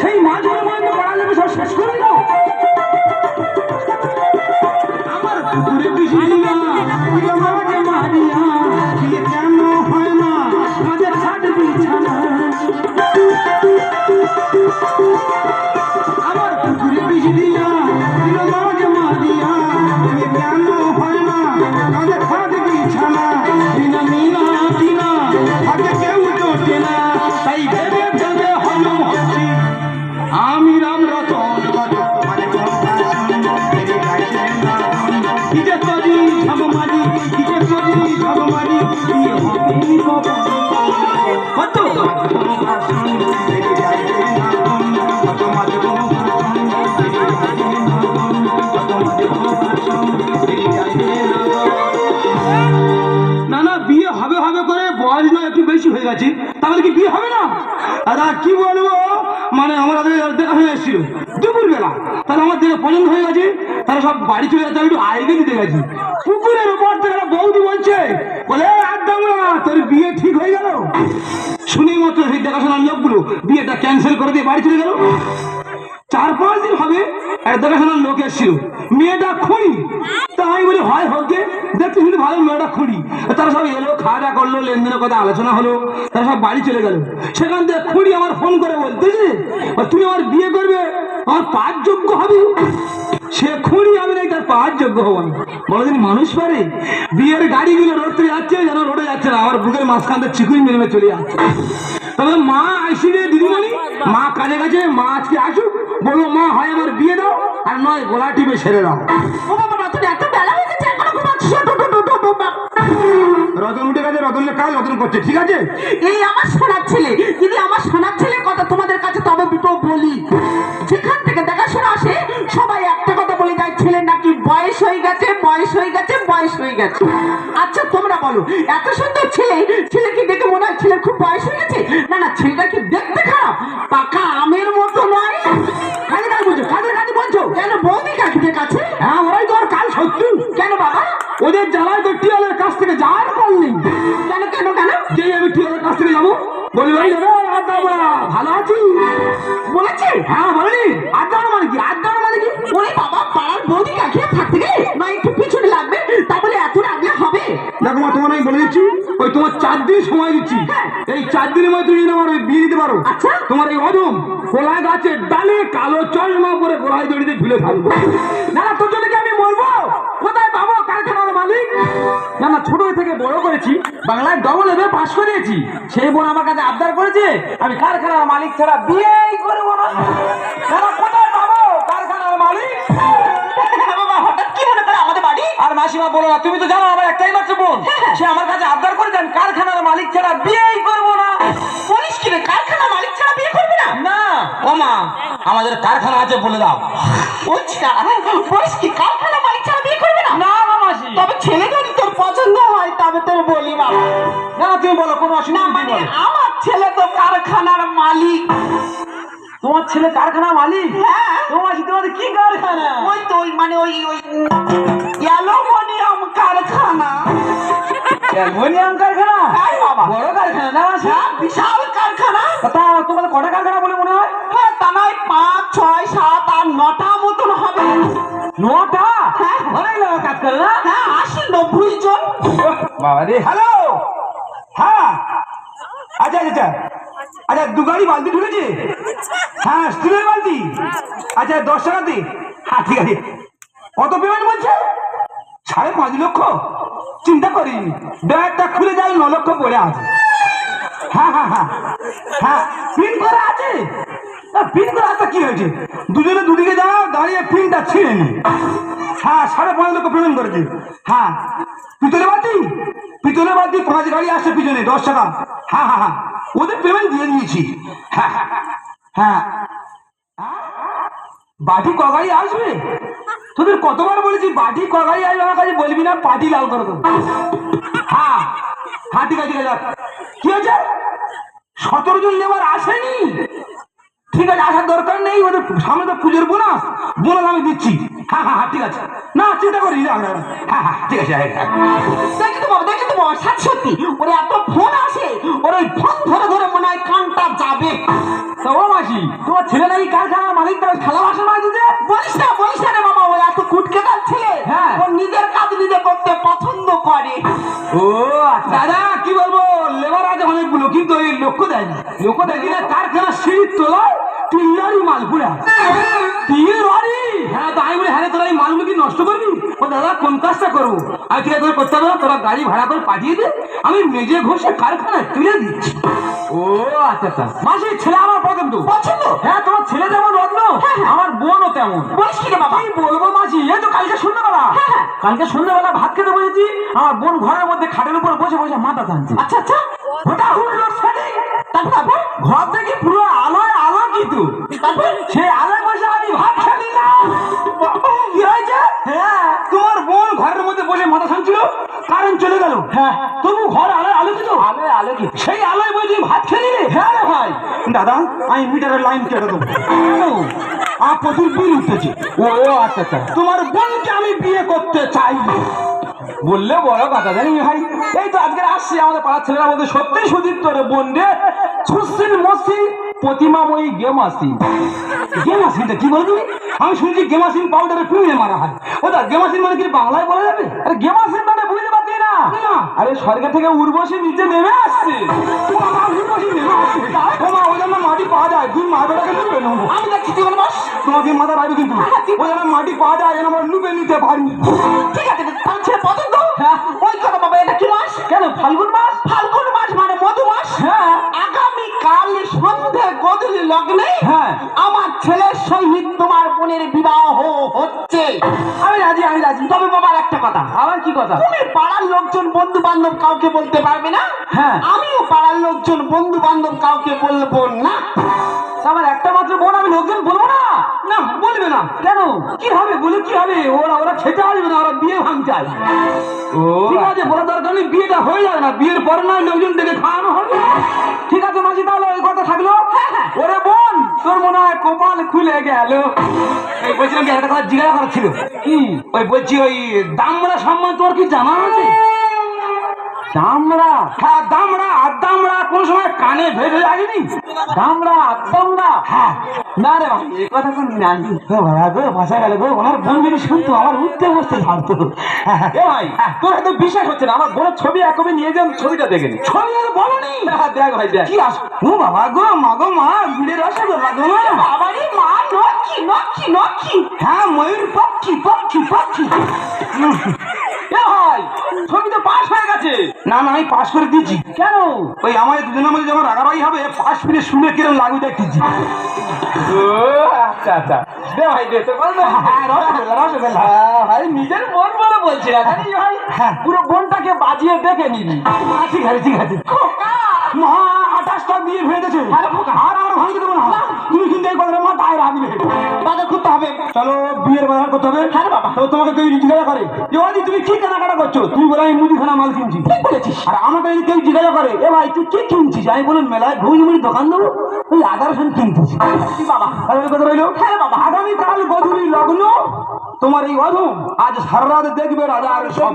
সেই মাঝের মধ্যে পড়া যাবে সব শেষ করে দাও। আমার পুকুরে বিশিয়া আমাকে মারিয়া বিয়ে কেন হয় না আমাদের খাট বিছানা। আমার পুকুরে বিশিয়া আমাকে মারিয়া বিয়ে কেন হয় না আমাদের খাট বিছানা। বিনা মিনা বিনা আগে কেউ জোটে না তাই ভেবে ভেবে হলম হচ্ছি আমি রাম রতন। কিসে তরি ঝামমারি কিসে তরি ঝামমারি বিয়ে হবে কত না না বিয়ে হবে হবে করে বয়স না একটু বেশি হয়ে গেছে তাহলে কি বিয়ে হবে না? আর কি বলবো মানে আমার দেখা হয়ে এসেছিল দুপুর বেলা তাহলে আমার দেখে পছন্দ হয়ে গেছে তারা সব বাড়ি চলে যাচ্ছে একটু আইগে দিতে গেছি পুকুরের উপর থেকে বৌদি বলছে বলে একদম না তোর বিয়ে ঠিক হয়ে গেল। শুনেই মাত্র সেই দেখাশোনার লোকগুলো বিয়েটা ক্যান্সেল করে দিয়ে বাড়ি চলে গেল। 4-5 দিন হবে এক দেখাশোনার লোক এসেছিল মেয়েটা খুঁড়ি তা আমি বলি হয় হোক গে দেখতে শুনে ভালো মেয়েটা খুঁড়ি। তারা সব এলো খাওয়া দাওয়া করলো লেনদেনের কথা আলোচনা হলো তারা সব বাড়ি চলে গেল। সেখান থেকে খুঁড়ি আমার ফোন করে বলতেছে তুমি আমার বিয়ে করবে আমার পাঁচ যোগ্য হবে। সে খুঁড়ি আমি নাই তার পাঁচ যোগ্য হবো না বড়দিন মানুষ পারে বিয়ের গাড়িগুলো রোডে যাচ্ছে যেন রোডে যাচ্ছে না আমার বুকের মাঝখান থেকে চিকুই মেরে চলে যাচ্ছে। তবে মা আইসি রে দিদিমণি মা কাজে গেছে মা আজকে আসুক বলো মা হয় আমার বিয়ে দাও আর নয় গোলা টিপে সেরে দাও। রতন উঠে গেছে রতনের কাজ রতন করছে ঠিক আছে। এই আমার সোনার ছেলে দিদি আমার সোনার ছেলের কথা তোমাদের কাছে তবে দুটো বলি। যেখান থেকে দেখাশোনা আসে সবাই একটা কথা বলে যায় ছেলের নাকি বয়স হয়ে গেছে বয়স হয়ে গেছে বয়স হয়ে গেছে। আচ্ছা তোমরা বলো এত সুন্দর ছেলে ছেলে কি দেখে মনে হয় ছেলের খুব বয়স হয়ে গেছে? না না ছেলেটা কি দেখতে খারাপ পাকা আমের মতো নয়। কাজে কাজ বলছো কাজের কাজে বলছো কেন বৌদি কাকিদের কাছে? হ্যাঁ ওরাই তো আর কাল সত্যি কেন বাবা? ওদের জ্বালায় তো টিয়ালের কাছ থেকে যাওয়ার কল নেই। কেন কেন কেন? যেই আমি টিয়ালের কাছ থেকে যাবো বলি ভাই ভালো আছি বলেছে? হ্যাঁ বলিনি আড্ডার মানে কি আড্ডার মানে কি? ওরে বাবা পাড়ার বৌদি কাকিয়ে থাকতে গেলে না একটু পিছনে লাগবে তা বলে এত রাগলে হবে? দেখো মা তোমার আমি বলে দিচ্ছি ওই তোমার 4 দিন সময় দিচ্ছি এই 4 দিনের মধ্যে তুমি আমার বিয়ে দিতে পারো। আচ্ছা তোমার এই অদম কোলা গাছের ডালে কালো চশমা পরে গোড়ায় দড়িতে ঝুলে থাকবো। না না তোর জন্য কি আমি মরবো? কোথায় পাবো কারখানার মালিক? না না ছোট থেকে বড় করেছি বাংলায় ডবল লেভেল পাস করিয়েছি সেই বোন আমার কাছে আবদার করেছে আমি কারখানার মালিক ছাড়া বিয়েই করবো না। না না কোথায় পাবো কারখানার মালিক? কি মনে করে আমাদের বাড়ি? আর মাসিমা বলো না তুমি তো জানো আমার একটাই মাত্র বোন সে আমার কাছে আবদার করেছে আমি কারখানার মালিক ছাড়া বিয়েই করবো না। বলিস কি রে কারখানার মালিক ছাড়া বিয়ে করবি না? না ও মা আমাদের কারখানা আছে বলে দাও। বলিস কি কারখানার মালিক ছাড়া বিয়ে করবি না? না না মাসি তবে ছেলে যদি তোর পছন্দ হয় তবে তোর বলি বাবা। না না তুমি বলো কোনো অসুবিধা না মানে আমার ছেলে তো কারখানার মালিক। তোমার ছেলে কারখানার মালিক? হ্যাঁ তোমাদের কি কারখানা? ওই তো ওই মানে ওই ওই অ্যালুমিনিয়াম কারখানা। অ্যালুমিনিয়াম কারখানা? হ্যাঁ বাবা বড় কারখানা না মাসি? হ্যাঁ বিশাল কারখানা। তা তোমাদের কটা কারখানা বলে মনে হয়? হ্যাঁ তা নয় 5, 6, 7, 8, 9টা মতন হবে। 9টা? হ্যাঁ অনেক লোক কাজ করে না? হ্যাঁ 80-90 জন। বাবা রে হ্যালো হ্যাঁ আচ্ছা আচ্ছা আচ্ছা 2 গাড়ি বালতি ঢুকেছে হ্যাঁ স্টিলের বালতি আচ্ছা 10 টাকাতে হ্যাঁ ঠিক আছে। কত পেমেন্ট বলছে? 5.5 লক্ষ? চিন্তা করিনি ব্যাগটা খুলে যাই 9 লক্ষ পড়ে আছে। হ্যাঁ হ্যাঁ হ্যাঁ হ্যাঁ প্রিন্ট করা আছে। প্রিন্ট করা আছে কি হয়েছে দুজনে দুদিকে যাও দাঁড়িয়ে প্রিন্টটা ছিঁড়ে নি। হ্যাঁ 5.5 লক্ষ পেমেন্ট করেছে। হ্যাঁ পিতলের বালতি 5 গাড়ি আসছে পিছনে 10 টাকা। হ্যাঁ হ্যাঁ হ্যাঁ ওদের পেমেন্ট দিয়ে দিয়েছি। হ্যাঁ হ্যাঁ বাটি ক গাড়ি আসবে? তোদের কতবার বলেছি বাটি ক গাড়ি আসবে আমার কাছে বলবি না পাটি লাল করে দেবো। হ্যাঁ হ্যাঁ ঠিক আছে ঠিক আছে কি হয়েছে? 17 জন লেবার আসেনি? ঠিক আছে আসার দরকার নেই ওদের সামনে তো পুজোর বোনাস আমি দিচ্ছি। হ্যাঁ হ্যাঁ হ্যাঁ ঠিক আছে না চিন্তা করি হ্যাঁ হ্যাঁ ঠিক আছে হ্যাঁ দেখি তো বাবা সত্যি ওরে এত ফোন আসে ওর ওই ফোন ধরে ধরে মনে হয় কানটা যাবে। তো ও মাসি তোমার ছেলে নাকি কারখানার মালিক তার থালা বাসন মাছ দিতে? বলিস না রে বাবা ও এত কুটকেটার ছেলে হ্যাঁ। ও নিজের কাজ নিজে করতে পছন্দ করে। ও আচ্ছা দাদা কি বলবো লেবার আছে অনেকগুলো কিন্তু ওই লক্ষ্য দেয় না দেখি না কারখানার সিঁড়ির তোলায় 3 লরি মাল পুরা 3 লরি। হ্যাঁ তো আমি বলি হ্যাঁ তোরা এই মালগুলো কি নষ্ট করবি? ও দাদা কোন কাজটা করবো? আর ঠিক আছে করতে হবে না, তোরা গাড়ি ভাড়া করে পাঠিয়ে দে, আমি মেজে ঘষে কারখানায় তুলে দিচ্ছি। ও আচ্ছা আচ্ছা মাসি ছেলে আমার পছন্দ। হ্যাঁ তোমার ছেলে যেমন রত্ন আমার বোনও তেমন। বলিস কি রে বাবা? কি বলবো মাসি এই তো কালকে সন্ধ্যাবেলা ভাত খেতে বসেছি, আমার বোন ঘরের মধ্যে খাটের উপর বসে বসে মাথা টানছে। আচ্ছা ওটা হলো সেটিং। তারপর ঘর থেকে পুরো আলোয় আলোকিত, তারপর সেই আলোয় বসে আমি ভাত খেলি না। কি হয়েছে? হ্যাঁ তোমার বোন ঘরের মধ্যে বসে মাথা টানছিল, কারেন্ট চলে গেল। হ্যাঁ তবু ঘর আলোয় আলোকিত, সেই আলোয় বসে ভাত খেলি রে। হ্যাঁ রে ভাই দাদা আমি মিটারের লাইন কেটে দেবো, আমার প্রচুর বিল উঠতেছে। ও আচ্ছা আচ্ছা তোমার বোনকে আমি বিয়ে করতে চাই। বললে বড় কথা জানি ভাই, এই তো আজকে আসছি আমাদের পাড়ার ছেলেরা বলতে সত্যি সুদীপ তোর বোন রে সুসিন মসিন প্রতিমাময়ী গেমাসিন। গেমাসিনটা কি বলে তুমি? আমি শুনছি গেমাসিন পাউডারে ফুমিয়ে মারা হয়। ওটা গেমাসিন মানে কি বাংলায় বলা যাবে? আরে গেমাসিন মানে বুঝতে পারছি না। আরে সরকার থেকে উর্বশী নিচে নেমে আসছে। উর্বশী নেমে আসছে ওই জন্য মাটি পাওয়া যায়, তুমি মা বেটাকে লুপে নেবো। আমি দেখছি তুই বলবস তোমাকে মাথা রাখবে কিন্তু ওই জন্য মাটি পাওয়া যায় যেন আমরা লুপে নিতে পারি। ঠিক আছে তার ছেলে পছন্দ। হ্যাঁ। ওই কথা বাবা এটা কি মাস? কেন ফাল্গুন মাস? ফাল্গুন মাস মানে মধু মাস। হ্যাঁ। আগামী কাল সন্ধে গধূলি লগ্নে হ্যাঁ। আমার ছেলের সহিত তোমার বোনের বিবাহ হচ্ছে। আমি রাজি। তবে বাবার একটা কথা, আবার কি কথা? তুমি পাড়ার লোকজন বন্ধু বান্ধব কাউকে বলতে পারবে না। হ্যাঁ। আমিও পাড়ার লোকজন বন্ধু বান্ধব কাউকে বলবো না। আমার একটা মাত্র বোন, আমি লোকজন বলবো না? না বলবে না কেন? কি হবে বলে কি হবে? ওরা খেতে আসবে না, ওরা বিয়ে ভাঙচাই। ও ঠিক আছে বলার দরকার নেই, বিয়েটা হয়ে যাবে না, বিয়ের পর না লোকজন থেকে খাওয়ানো হবে। ঠিক আছে মাসি তাহলে ওই কথা থাকলো। ওরে বোন তোর মনে হয় কপাল খুলে গেল। এই বলছিলাম কি একটা কথা জিজ্ঞাসা করার ছিল। কি? ওই বলছি ওই দামড়া সম্মান তোর কি জানা আছে? দামড়া? হ্যাঁ দামড়া আর দামড়া কোন সময় কানে ভেসে যায়নি? দামড়া দামড়া? হ্যাঁ না রে ভাই এই কথা কোন জানি ভাড়া গো ভাষা গেল গো। আমার বোন যদি শুনতো আমার উঠতে বসতে ঝাড়তো। এ ভাই তোর হয়তো বিশ্বাস হচ্ছে না, আমার বোনের ছবি একবে নিয়ে যান, ছবিটা দেখে নি। ছবি আর বলনি? দেখ ভাই দেখ কি আস। ও বাবা গো মা গো মা ভিড়ে রসগোল্লা গো মা। বাবারই মা লক্ষ্মী। হ্যাঁ ময়ূর পক্ষী। এ ভাই ছবি তো পাস হয়ে গেছে। না আমি পাস করে দিয়েছি। কেন? ওই আমাদের দুজনের মধ্যে যখন রাগারাগি হবে পাস ফিরে শুনে কিরম লাগু দেখতেছি। ও আচ্ছা দে ভাই দে তো বল। হ্যাঁ রসগোল্লা ভাই নিজের বোন বলে বলছি না জানি ভাই। হ্যাঁ পুরো বোনটাকে বাজিয়ে দেখে নিবি। ঠিক আছে মা 28টা বিয়ে হয়ে গেছে আর ভাঙতে দেবো না। তুমি কিন্তু এই কথাটা মাথায় রাখবে। বাজার করতে হবে। চলো বিয়ের বাজার করতে হবে। হ্যাঁ বাবা। তো তোমাকে কেউ জিজ্ঞাসা করে যে ওদি তুমি কি কেনাকাটা করছো, তুমি বলো আমি মুদিখানা মাল কিনছি। ঠিক বলেছিস। আর আমাকে যদি কেউ জিজ্ঞাসা করে এ ভাই তুই কি কিনছিস, আমি বলুন মেলায় ঘুমঝুমুড়ি দোকান দেবো, ওই 1100 কিনতেছি। বাবা তাহলে কথা রইলো। হ্যাঁ বাবা। আগামী কাল গধূলি লগ্ন, তোমার এই অধম আজ সারা রাত দেখবে রাজা আর সব